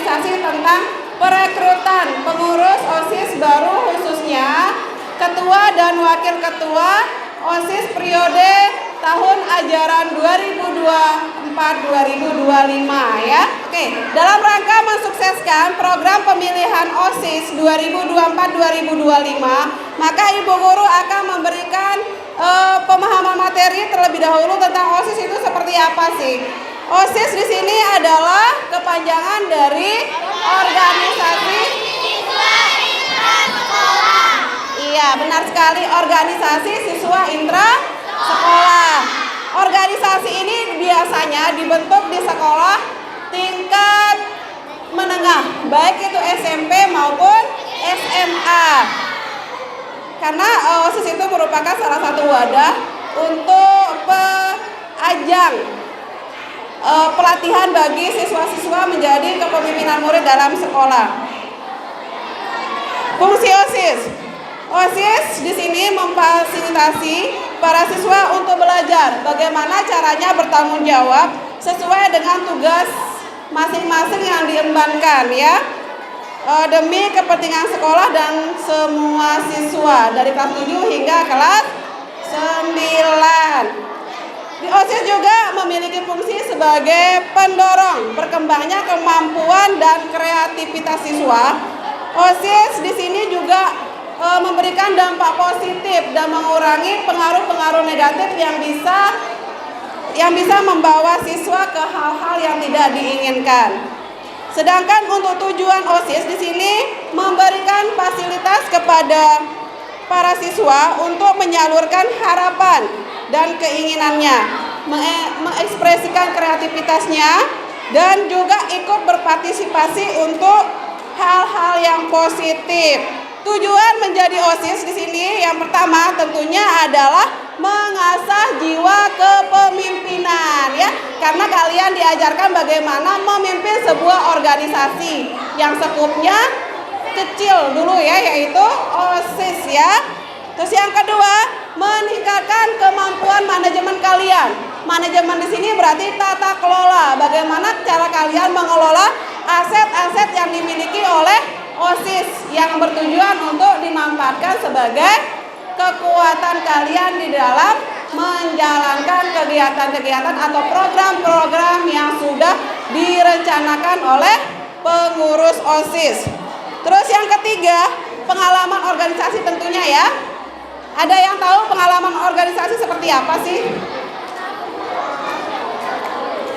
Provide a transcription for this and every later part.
organisasi tentang perekrutan pengurus OSIS baru, khususnya ketua dan wakil ketua OSIS periode tahun ajaran 2024-2025 ya. Oke, dalam rangka mensukseskan program pemilihan OSIS 2024-2025, maka Ibu Guru akan memberikan pemahaman materi terlebih dahulu tentang OSIS itu seperti apa sih. OSIS di sini adalah kepanjangan dari organisasi siswa intra sekolah. Iya, benar sekali, organisasi siswa intra sekolah. Organisasi ini biasanya dibentuk di sekolah tingkat menengah, baik itu SMP maupun SMA. Karena OSIS itu merupakan salah satu wadah untuk ajang pelatihan bagi siswa-siswa menjadi kepemimpinan murid dalam sekolah. Fungsi OSIS. OSIS di sini memfasilitasi para siswa untuk belajar bagaimana caranya bertanggung jawab sesuai dengan tugas masing-masing yang diembankan ya. Demi kepentingan sekolah dan semua siswa dari kelas 7 hingga kelas 9. Di OSIS juga memiliki fungsi sebagai pendorong berkembangnya kemampuan dan kreativitas siswa. OSIS di sini juga memberikan dampak positif dan mengurangi pengaruh-pengaruh negatif yang bisa membawa siswa ke hal-hal yang tidak diinginkan. Sedangkan untuk tujuan OSIS di sini memberikan fasilitas kepada para siswa untuk menyalurkan harapan dan keinginannya, mengekspresikan kreativitasnya, dan juga ikut berpartisipasi untuk hal-hal yang positif. Tujuan menjadi OSIS di sini yang pertama tentunya adalah mengasah jiwa kepemimpinan ya, karena kalian diajarkan bagaimana memimpin sebuah organisasi yang skupnya kecil dulu ya, yaitu OSIS ya. Terus yang kedua, meningkatkan kemampuan manajemen kalian. Manajemen di sini berarti tata kelola, bagaimana cara kalian mengelola aset-aset yang dimiliki oleh OSIS yang bertujuan untuk dimanfaatkan sebagai kekuatan kalian di dalam menjalankan kegiatan-kegiatan atau program-program yang sudah direncanakan oleh pengurus OSIS. Terus yang ketiga, pengalaman organisasi tentunya ya. Ada yang tahu pengalaman organisasi seperti apa sih?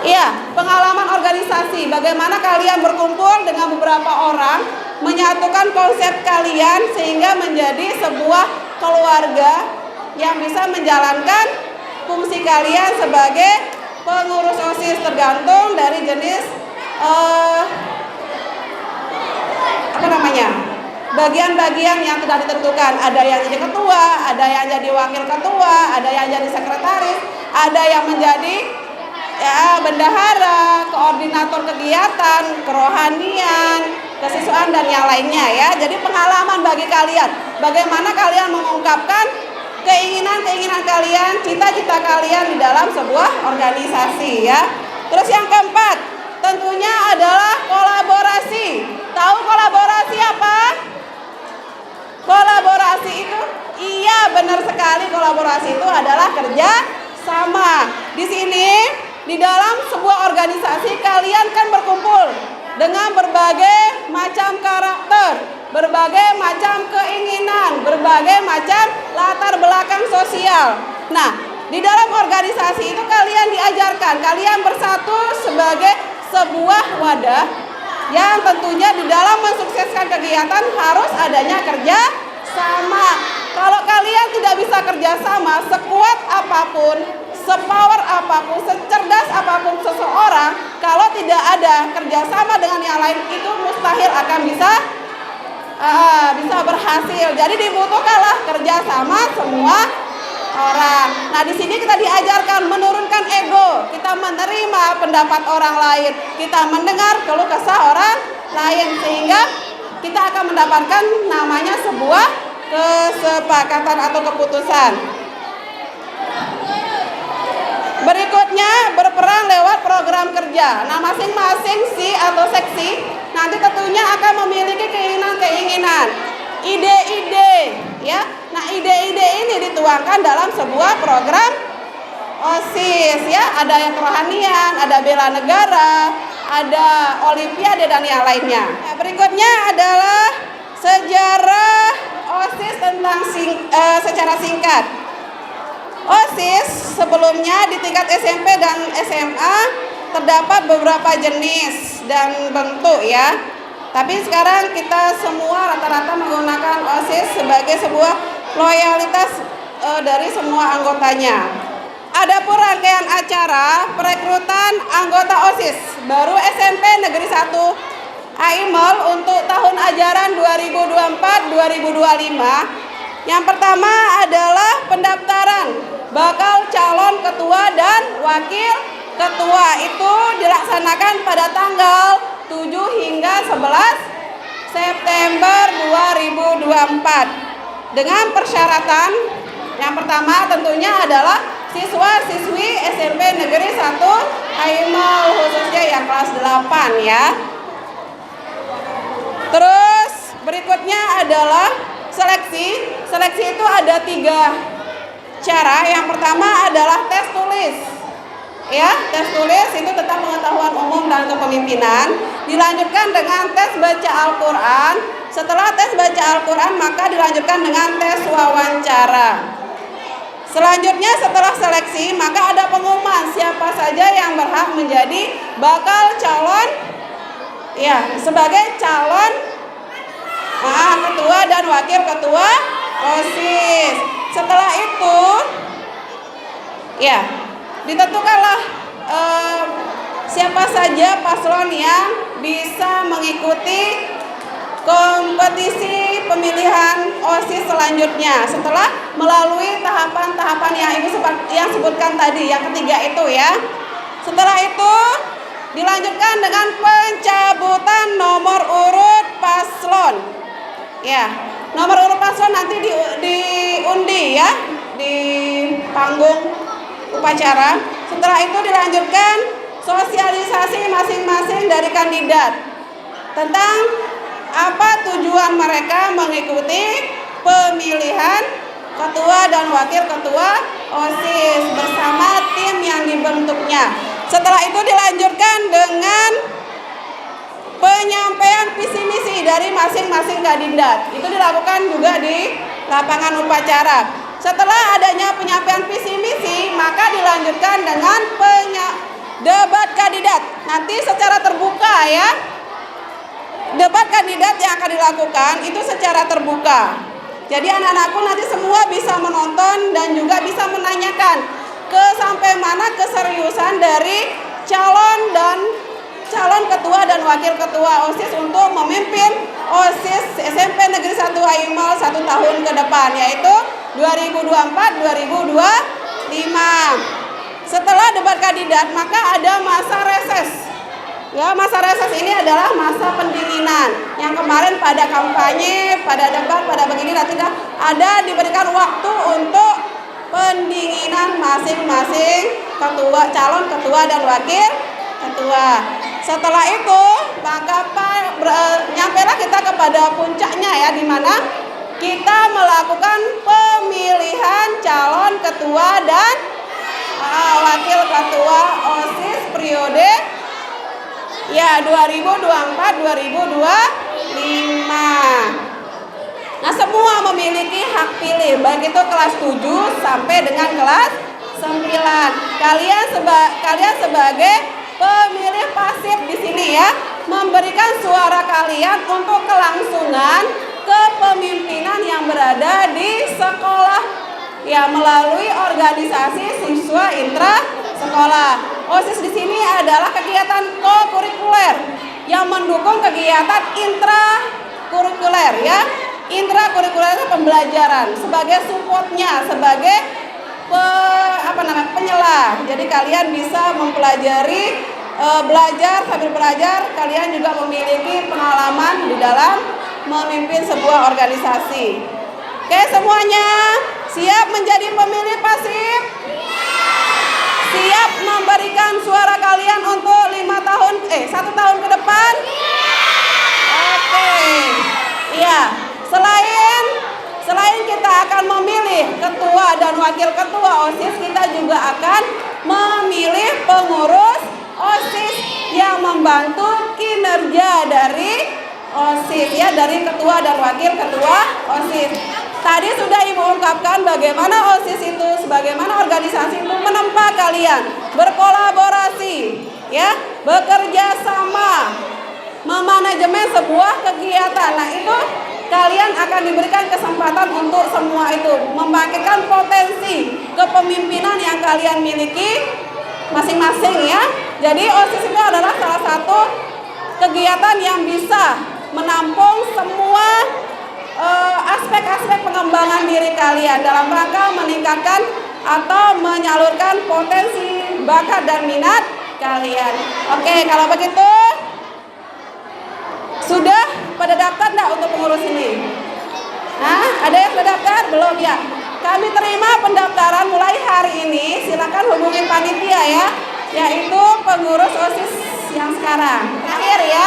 Iya, pengalaman organisasi. Bagaimana kalian berkumpul dengan beberapa orang, menyatukan konsep kalian sehingga menjadi sebuah keluarga yang bisa menjalankan fungsi kalian sebagai pengurus OSIS, tergantung dari jenis bagian-bagian yang sudah ditentukan. Ada yang jadi ketua, ada yang jadi wakil ketua, ada yang jadi sekretaris, ada yang menjadi bendahara, koordinator kegiatan, kerohanian, kesiswaan, dan yang lainnya ya. Jadi pengalaman bagi kalian, bagaimana kalian mengungkapkan keinginan-keinginan kalian, cita-cita kalian di dalam sebuah organisasi ya. Terus yang keempat, tentunya adalah kolaborasi. Tahu kolaborasi apa? Kolaborasi itu, iya benar sekali, kolaborasi itu adalah kerja sama. Di sini di dalam sebuah organisasi kalian kan berkumpul dengan berbagai macam karakter, berbagai macam keinginan, berbagai macam latar belakang sosial. Nah, di dalam organisasi itu kalian diajarkan, kalian bersatu sebagai sebuah wadah yang tentunya di dalam mensukseskan kegiatan harus adanya kerja sama. Kalau kalian tidak bisa kerja sama, sekuat apapun, sepower apapun, secerdas apapun seseorang, kalau tidak ada kerjasama dengan yang lain, itu mustahil akan bisa berhasil. Jadi dibutuhkanlah kerjasama semua orang. Nah, di sini kita diajarkan menurunkan ego, kita menerima pendapat orang lain, kita mendengar keluh kesah orang lain, sehingga kita akan mendapatkan namanya sebuah kesepakatan atau keputusan. Berikutnya berperan lewat program kerja. Nah, masing-masing si atau seksi nanti kepemimpinan, ide-ide ya. Nah, ide-ide ini dituangkan dalam sebuah program OSIS ya. Ada yang kerohanian, ada bela negara, ada olimpiade dan yang lainnya. Nah, berikutnya adalah sejarah OSIS tentang secara singkat. OSIS sebelumnya di tingkat SMP dan SMA terdapat beberapa jenis dan bentuk ya. Tapi sekarang kita semua rata-rata menggunakan OSIS sebagai sebuah loyalitas dari semua anggotanya. Adapun rangkaian acara perekrutan anggota OSIS baru SMP Negeri 1 AIMEL untuk tahun ajaran 2024-2025. Yang pertama adalah pendaftaran bakal calon ketua dan wakil ketua. Itu dilaksanakan pada tanggal 7 hingga 11 September 2024 dengan persyaratan yang pertama tentunya adalah siswa-siswi SMP Negeri 1 AIMEL khususnya yang kelas 8 ya. Terus berikutnya adalah seleksi. Seleksi itu ada 3 cara. Yang pertama adalah tes tulis. Ya, tes tulis itu tentang pengetahuan umum dan kepemimpinan. Dilanjutkan dengan tes baca Al-Quran. Setelah tes baca Al-Quran maka dilanjutkan dengan tes wawancara. Selanjutnya setelah seleksi maka ada pengumuman siapa saja yang berhak menjadi bakal calon ya sebagai calon ketua dan wakil ketua OSIS. Setelah itu ya ditentukanlah siapa saja paslon yang bisa mengikuti kompetisi pemilihan OSIS selanjutnya setelah melalui tahapan-tahapan yang Ibu sebutkan tadi, yang ketiga itu ya. Setelah itu dilanjutkan dengan pencabutan nomor urut paslon. Ya, nomor urut paslon nanti diundi ya di panggung upacara. Setelah itu dilanjutkan sosialisasi masing-masing dari kandidat tentang apa tujuan mereka mengikuti pemilihan ketua dan wakil ketua OSIS bersama tim yang dibentuknya. Setelah itu dilanjutkan dengan penyampaian visi misi dari masing-masing kandidat. Itu dilakukan juga di lapangan upacara. Setelah adanya penyampaian visi misi, maka dilanjutkan dengan debat kandidat. Nanti secara terbuka ya. Debat kandidat yang akan dilakukan itu secara terbuka. Jadi anak-anakku nanti semua bisa menonton dan juga bisa menanyakan sampai mana keseriusan dari calon ketua dan wakil ketua OSIS untuk memimpin OSIS SMP Negeri 1 AIMEL 1 tahun ke depan, yaitu 2024-2025. Setelah debat kandidat maka ada masa reses. Ya, masa reses ini adalah masa pendinginan. Yang kemarin pada kampanye, pada debat, pada begini nanti ada diberikan waktu untuk pendinginan masing-masing calon ketua dan wakil ketua. Setelah itu maka nyampailah kita kepada puncaknya ya, di mana kita melakukan pemilihan calon ketua dan wakil ketua OSIS periode ya 2024-2025. Nah, semua memiliki hak pilih, baik itu kelas 7 sampai dengan kelas 9. Kalian sebagai pemilih pasif di sini ya, memberikan suara kalian untuk kelangsungan kepemimpinan yang berada di sekolah ya, melalui organisasi siswa intra sekolah. OSIS di sini adalah kegiatan co-kurikuler yang mendukung kegiatan intrakurikuler ya. Intrakurikuler itu pembelajaran, sebagai supportnya, sebagai penyelah. Jadi kalian bisa mempelajari, belajar sambil belajar. Kalian juga memiliki pengalaman di dalam memimpin sebuah organisasi. Oke, semuanya siap menjadi pemilih pasif? Siap memberikan suara kalian untuk 1 tahun ke depan? Oke. Iya. wakil ketua OSIS, kita juga akan memilih pengurus OSIS yang membantu kinerja dari OSIS ya, dari ketua dan wakil ketua OSIS. Tadi sudah Ibu ungkapkan bagaimana OSIS itu, sebagaimana organisasi itu menempa kalian berkolaborasi, ya, bekerja sama, memanajemen sebuah kegiatan. Nah, itu kalian akan diberikan kesempatan untuk semua itu membangkitkan potensi kepemimpinan yang kalian miliki masing-masing ya. Jadi OSIS itu adalah salah satu kegiatan yang bisa menampung semua aspek-aspek pengembangan diri kalian dalam rangka meningkatkan atau menyalurkan potensi, bakat dan minat kalian. Oke, kalau begitu sudah pada daftar enggak untuk pengurus ini? Ada yang sudah daftar? Belum ya? Kami terima pendaftaran mulai hari ini. Silakan hubungi panitia ya, yaitu pengurus OSIS yang sekarang. Terakhir ya.